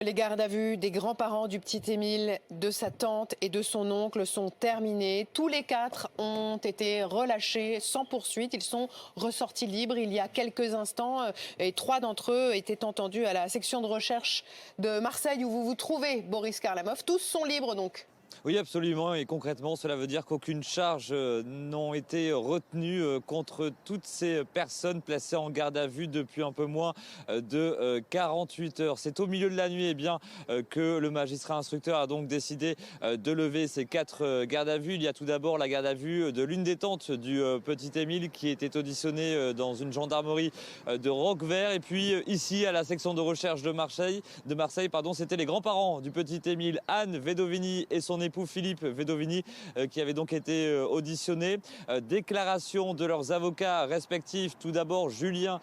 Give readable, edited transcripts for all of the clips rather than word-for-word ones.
Les gardes à vue des grands-parents du petit Émile, de sa tante et de son oncle sont terminées. Tous les quatre ont été relâchés sans poursuite. Ils sont ressortis libres il y a quelques instants et trois d'entre eux étaient entendus à la section de recherche de Marseille où vous vous trouvez, Boris Karlamov. Tous sont libres donc. Oui, absolument. Et concrètement, cela veut dire qu'aucune charge n'a été retenue contre toutes ces personnes placées en garde à vue depuis un peu moins de 48 heures. C'est au milieu de la nuit que le magistrat instructeur a donc décidé de lever ces quatre gardes à vue. Il y a tout d'abord la garde à vue de l'une des tantes du petit Émile qui était auditionnée dans une gendarmerie de Roquevert. Et puis ici, à la section de recherche de Marseille, c'était les grands-parents du petit Émile, Anne Vedovini et son époux Philippe Vedovini qui avaient donc été auditionnés. Déclaration de leurs avocats respectifs. Tout d'abord Julien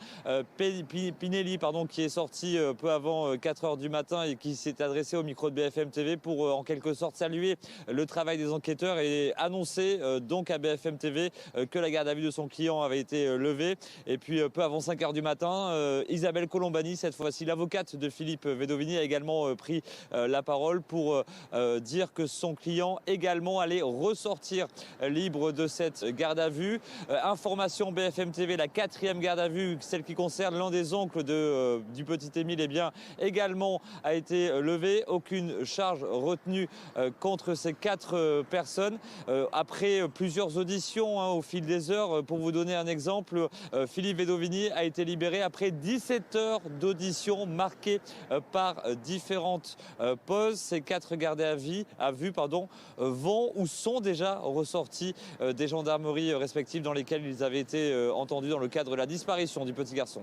Pinelli qui est sorti peu avant 4 heures du matin et qui s'est adressé au micro de BFM TV pour en quelque sorte saluer le travail des enquêteurs et annoncer donc à BFM TV que la garde à vue de son client avait été levée. Et puis peu avant 5 heures du matin, Isabelle Colombani, cette fois-ci l'avocate de Philippe Vedovini, a également pris la parole pour dire que son client également allait ressortir libre de cette garde à vue. Information BFM TV, la quatrième garde à vue, celle qui concerne l'un des oncles du petit Émile, également a été levée. Aucune charge retenue contre ces quatre personnes. Après plusieurs auditions au fil des heures, pour vous donner un exemple, Philippe Vedovini a été libéré après 17 heures d'audition marquées par différentes pauses. Ces quatre gardés à vue vont ou sont déjà ressortis des gendarmeries respectives dans lesquelles ils avaient été entendus dans le cadre de la disparition du petit garçon.